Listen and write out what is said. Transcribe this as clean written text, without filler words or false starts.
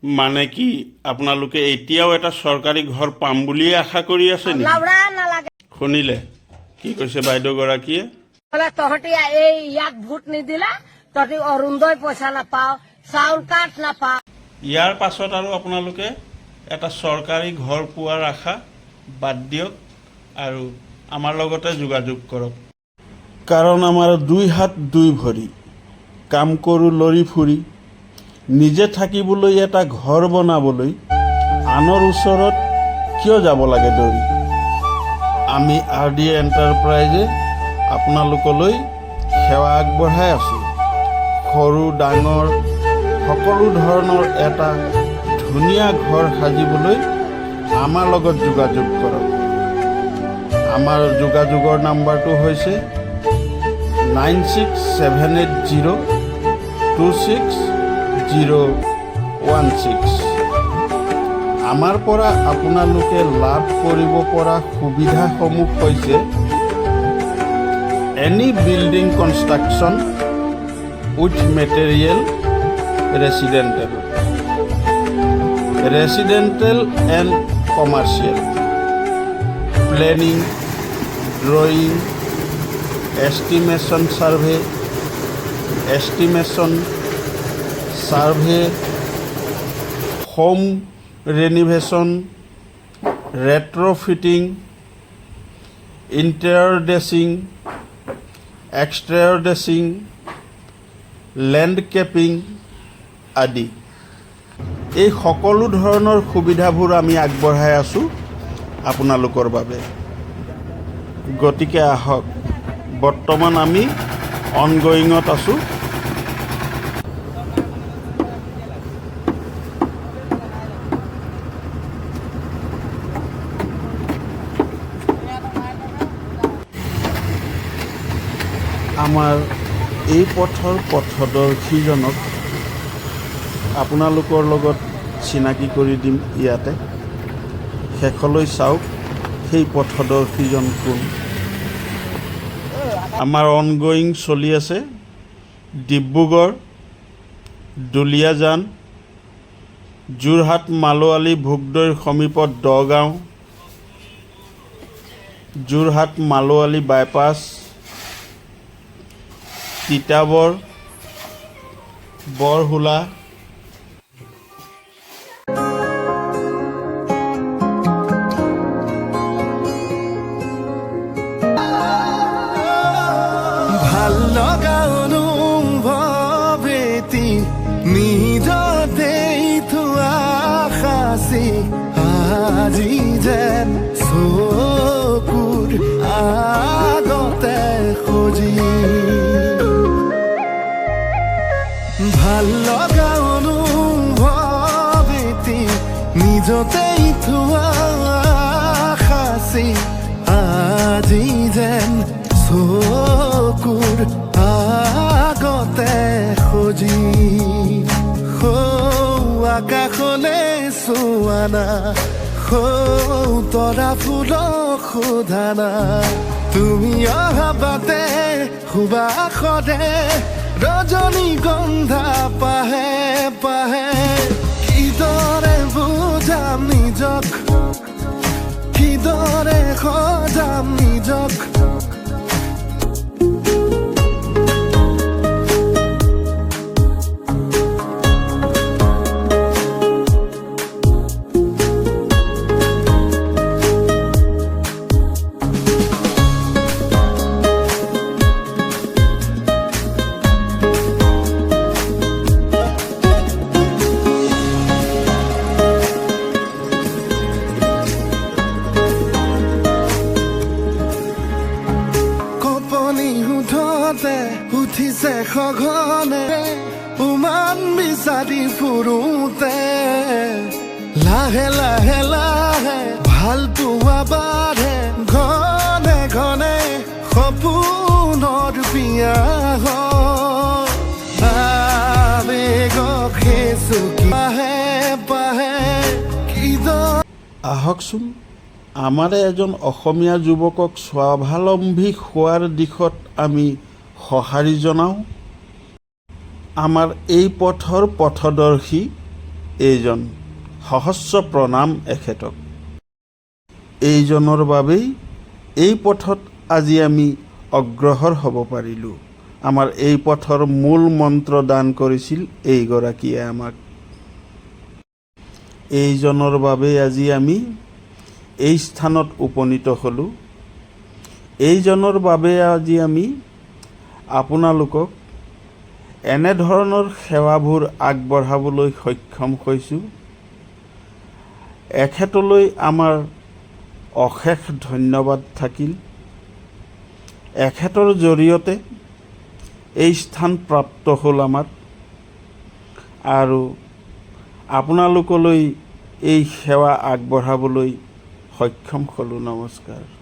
মানে কি আপোনালোকে এতিয়াও এটা চৰকাৰী ঘৰ পাম বুলিয়ে আশা কৰি আছে নেকি? শুনিলে কি কৈছে বাইদেউগৰাকীয়ে? তহঁতি এই ইয়াত ভোট নিদিলা, তহঁতি অৰুণোদয় পইচা নাপাও, চাউল কাৰ্ড নাপাও। ইয়াৰ পাছত আৰু আপোনালোকে এটা চৰকাৰী ঘৰ পোৱাৰ আশা বাদ দিয়ক আৰু আমাৰ লগতে যোগাযোগ কৰক। কাৰণ আমাৰ 2 হাত 2 ভৰি, কাম কৰোঁ লৰি ফুৰি, নিজে থাকিবলৈ এটা ঘৰ বনাবলৈ আনৰ ওচৰত কিয় যাব লাগে দৌৰি? আমি RD এণ্টাৰপ্ৰাইজে আপোনালোকলৈ সেৱা আগবঢ়াই আছোঁ। সৰু ডাঙৰ সকলো ধৰণৰ এটা ধুনীয়া ঘৰ সাজিবলৈ আমাৰ লগত যোগাযোগ কৰক। আমাৰ যোগাযোগৰ নাম্বাৰটো হৈছে 9670260016। আমাৰ পৰা আপোনালোকে লাভ কৰিব পৰা সুবিধাসমূহ হৈছে any building construction with material residential and commercial, planning, drawing, estimation survey, home renovation, retrofitting, interior dressing, exterior dressing, landscaping আদি। এই সকলো ধৰণৰ সুবিধাবোৰ আমি আগবঢ়াই আছোঁ আপোনালোকৰ বাবে। গতিকে আহক, বৰ্তমান আমি অনগয়িঙত আছোঁ। আমাৰ এই পথৰ পথদৰ্শীজনক আপোনালোকৰ লগত চিনাকি কৰি দিম ইয়াতে। শেষলৈ চাওক সেই পথদৰ্শীজন কোন। আমাৰ অনগয়িং চলি আছে ডিব্ৰুগড়, দুলীয়াজান, যোৰহাট মালোৱালী ভোগদৈৰ সমীপত দগাঁও, যোৰহাট মালোৱালী বাইপাছ, তিতাবৰ, বৰহোলা, ভাল লগা অনুভৱেতি নিজতেই থোৱা সাঁচি আজি যেন চকুৰ আগতে সজি। ভাল লগা অনুভৱেতি নিজতেই থোৱা সাঁচি আজি যেন চকুৰ আগতে সজি। আকাশলে চোৱানা, তৰা ফুলক সোধানা, তুমি অহা বাটে সুবাসৰে ৰজনীগন্ধা পাহে পাহে। কিদৰে বুজাম নিজক, কিদৰে সজাম নিজক, উঠিছে সঘনে উমান বিচাৰি ফুৰোতে, লাহে লাহে লাহে ভাল পোৱা বাঢ়ে, ঘনে ঘনে সপোনৰ বিয়া পাহে পাহে। আহকচোন, আমাৰে এজন অসমীয়া যুৱকক স্বাৱলম্বী হোৱাৰ দিশত আমি সঁহাৰি জনাওঁ। আমাৰ এই পথৰ পথদৰ্শী এইজন সহস্ৰ প্ৰণাম এখেতক। এইজনৰ বাবেই এই পথত আজি আমি অগ্ৰসৰ হ'ব পাৰিলোঁ। আমাৰ এই পথৰ মূল মন্ত্ৰ দান কৰিছিল এইগৰাকীয়ে আমাক। এইজনৰ বাবেই আজি আমি এই স্থানত উপনীত হ'লোঁ। এইজনৰ বাবে আজি আমি আপোনালোকক এনেধৰণৰ সেৱাবোৰ আগবঢ়াবলৈ সক্ষম হৈছোঁ। এখেতলৈ আমাৰ অশেষ ধন্যবাদ থাকিল। এখেতৰ জৰিয়তে এই স্থান প্ৰাপ্ত হ'ল আমাৰ, আৰু আপোনালোকলৈ এই সেৱা আগবঢ়াবলৈ সক্ষম হ'লোঁ। নমস্কাৰ।